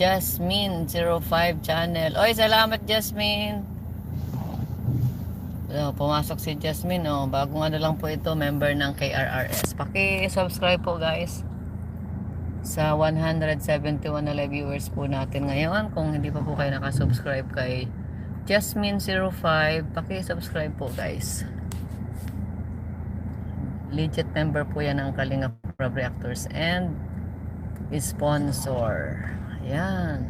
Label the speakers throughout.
Speaker 1: Jasmine05 channel. Oy, salamat Jasmine. Pumasok si Jasmine, bagong ano lang po ito, member ng KRRS. Paki-subscribe po guys sa 171 na live viewers po natin ngayon. Kung hindi pa po kayo nakasubscribe kay Jasmine05, paki-subscribe po guys. Legit member po yan ng Kalingap Prab Reactors and sponsor. Ayan.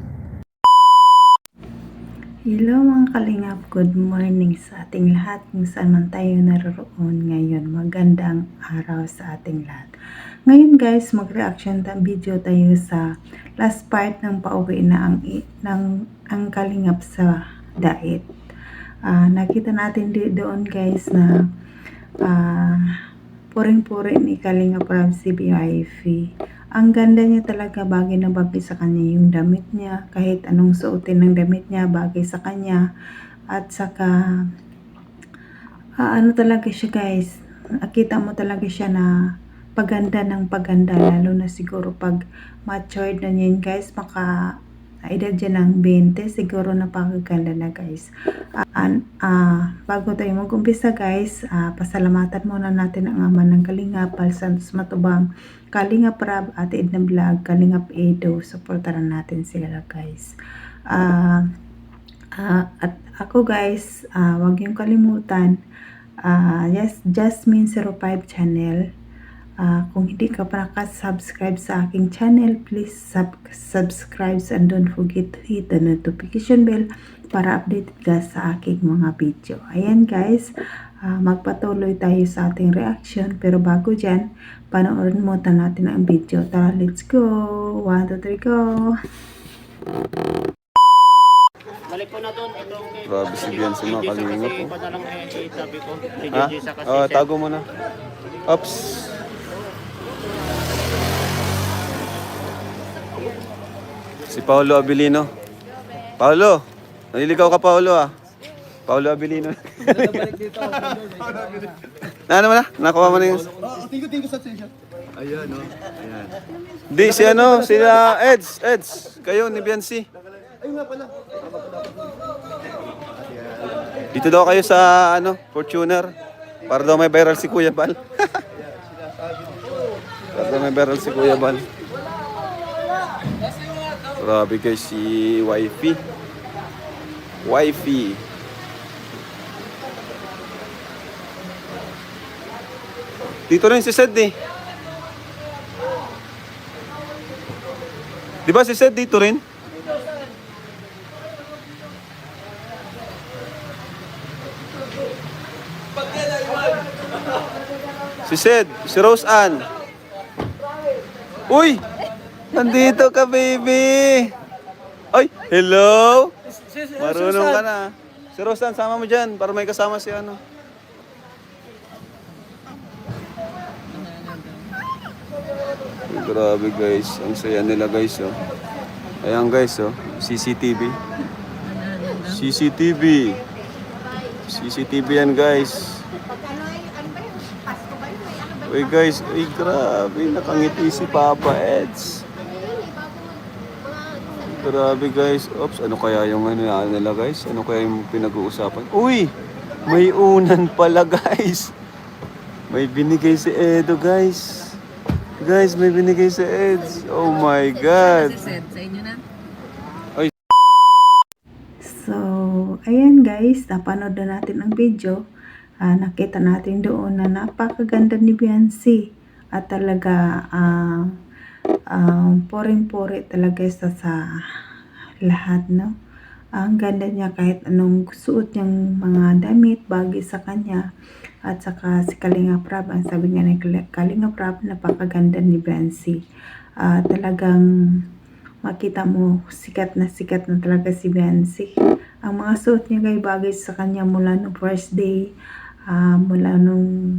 Speaker 2: Hello mga kalingap, good morning sa ating lahat kung saan man tayo naroon ngayon. Magandang araw sa ating lahat. Ngayon guys, mag-reaction video tayo sa last part ng pauwi na ang kalingap sa diet. Nakita natin doon guys na puring-puri ni Kalingap Prab si VIP. Ang ganda niya talaga, bagay na bagay sa kanya yung damit niya, kahit anong suotin ng damit niya bagay sa kanya. At saka ano talaga siya guys, nakita mo talaga siya na paganda ng paganda, lalo na siguro pag matured na niyan guys, maka edad dyan ng 20, siguro napakaganda na guys. Bago tayo mag-umpisa guys, pasalamatan muna natin ang ama ng Kalingap, Pal Santos Matubang, Kalingap Prab, Ate Edna Vlog, Kalingap Edo. Supportaran natin sila guys. At ako guys, wag yung kalimutan, yes, Jasmine05 channel. Kung hindi ka pa nakasubscribe sa aking channel, please subscribe and don't forget to hit the notification bell para updated ka sa aking mga video. Ayan guys, magpatuloy tayo sa ating reaction, pero bago dyan, panoorin muna natin ang video. Tara, let's go! 1, 2, 3, go!
Speaker 3: Balik ko na doon.
Speaker 4: Grabe si Bian sa mga kalingap po.
Speaker 3: Sabi ko, si
Speaker 4: Ha?
Speaker 3: JJ sa kasi.
Speaker 4: Tago mo na. Oops. Si Paolo Abilino. Paolo, naliligaw ka Paolo Paolo Abilino. Ano mo na? Nakuha mo na yung...
Speaker 5: Tingko sa session. Ayan, no? Ayan.
Speaker 4: Di, si sila Eds. Kayo ni Biancy.
Speaker 5: Ayun nga pala.
Speaker 4: Dito daw kayo sa, Fortuner. Para daw may viral si Kuya Bal. Para daw may viral si Kuya Bal. Grabe guys, si Wifey. Dito rin si Sed eh. Di ba si Sed dito rin? Si Sed, si Rose Ann. Uy! Nandito ka, baby! Ay, hello! Marunong ka na. Si Rose Ann, sama mo dyan para may kasama si ano. Grabe guys, ang saya nila guys Ayan guys CCTV yan guys. Uy guys, ay grabe, nakangiti si Papa Eds. Grabe guys. Oops, ano kaya yung nila guys? Ano kaya yung pinag-uusapan? Uy, may unan pala guys. May binigay si Edo guys. Guys, may binigay si Eds. Oh my God.
Speaker 1: Sa inyo na?
Speaker 2: So, ayan guys, napanood na natin ang video. Nakita natin doon na napakaganda ni Beyonce. At talaga, poring-pori talaga sa lahat, no? Ang ganda niya kahit anong suot niyang mga damit, bagay sa kanya. At saka si Kalingap Prab, ang sabi nga ni Kalingap Prab, napakaganda ni Beyonce. Talagang makita mo, sikat na talaga si Beyonce. Ang mga suot niya kay bagay sa kanya mula nung first day, mula nung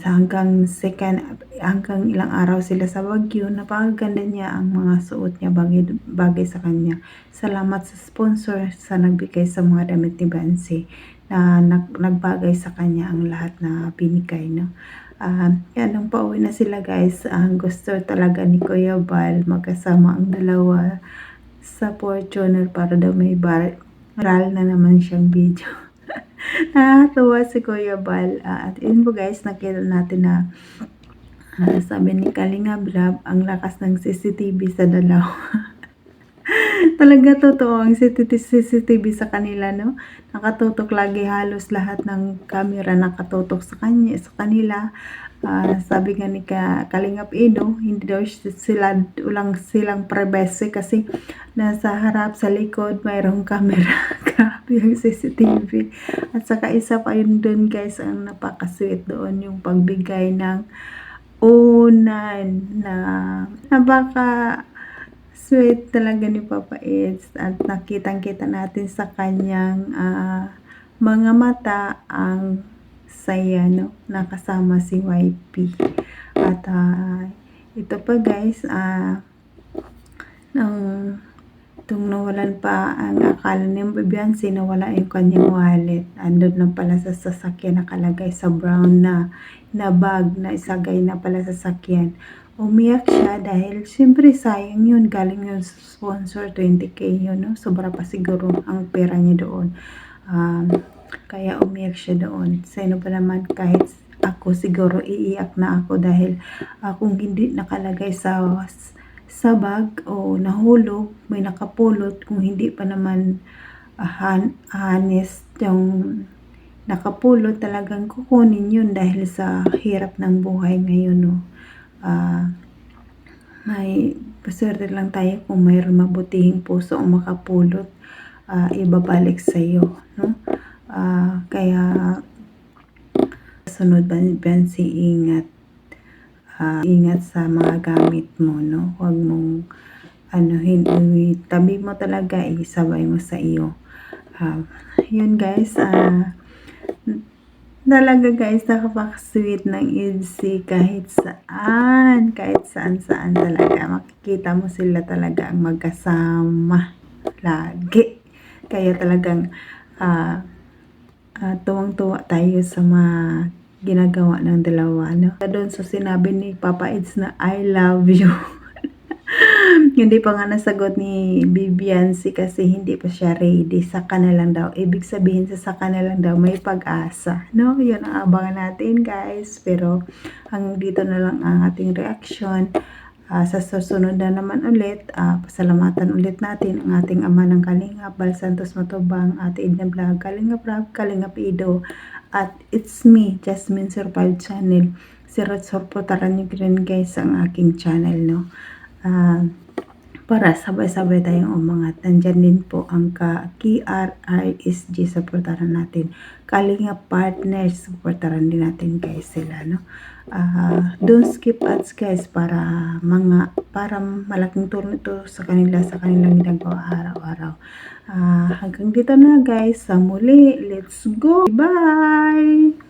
Speaker 2: hanggang ilang araw sila sa Baguio. Napakaganda niya ang mga suot niya, bagay sa kanya. Salamat sa sponsor sa nagbigay sa mga damit ni Beyonce na nagbagay sa kanya ang lahat na binigay, no? Yan, nung pauwi na sila guys, ang gusto talaga ni Kuya Bal magkasama ang dalawa sa Fortuner para daw may viral na naman siyang video. Nakakatuwa si Kuya Bal. At yun po guys, nakita natin na sabi ni Kalinga Brab, ang lakas ng CCTV sa dalawa. Talaga totoo ang CCTV sa kanila, no? Nakatutok lagi, halos lahat ng camera nakatutok sa kanila. Sabi nga ni Kalingap Edo, hindi daw ulang silang privacy kasi nasa harap, sa likod, mayroong camera. Grabe yung CCTV. At saka isa pa yun dun guys, ang napaka-sweet doon, yung pagbigay ng unan na napaka sweet talaga ni Papa Eds, at nakitang-kita natin sa kanyang mga mata ang saya, no, nakasama si YP. At ito pa guys, itong nawalan pa, ang akala ni Biancy nawala yung kanyang wallet, andun na pala sa sasakyan, nakalagay sa brown na bag na isagay na pala sa sasakyan. Umiyak siya dahil siyempre sayang yun, galing yung sponsor, 20k yun, no? Sobra pa siguro ang pera niya doon. Kaya umiyak siya doon. Sino pa naman, kahit ako siguro iiyak na ako dahil kung hindi nakalagay sa bag o nahulog, may nakapulot, kung hindi pa naman honest yung nakapulot, talagang kukunin yun dahil sa hirap ng buhay ngayon, no. May paswerte lang tayo kung mayroon mabutihing puso ang makapulot, ibabalik sa iyo, no. Kaya sunod Biancy, ingat sa mga gamit mo, no. Huwag mong tabi mo talaga, isabay mo sa iyo. Yun guys, talaga guys, nakapaka-sweet ng EDC kahit saan talaga. Makikita mo sila talaga ang magkasama lagi. Kaya talagang tuwang-tuwa tayo sa mga ginagawa ng dalawa, no? Doon sa sinabi ni Papa Eds na I love you. Hindi pa nga nasagot ni Biancy kasi hindi pa siya ready. Saka na lang daw. Ibig sabihin sa saka na lang daw, may pag-asa, no? Yun ang abangan natin guys. Pero hanggang dito na lang ang ating reaction. Sa susunod na naman ulit, pasalamatan ulit natin ang ating ama ng Kalingap, Bal Santos Matubang, Ate Edna Vlog, Kalingap Rab, Kalingap Edo, at it's me, Jasmine Survive Channel. Supportaran niyo rin guys ang aking channel, no? Para sabay-sabay tayong umangat. Nandyan din po ang KRRSG, supportaran natin. Kalingap Partners, supportaran din natin guys sila, no? Don't skip ads guys, para malaking tulong ito sa kanilang ginagawa araw-araw. Hanggang dito na guys, sa muli, let's go, bye!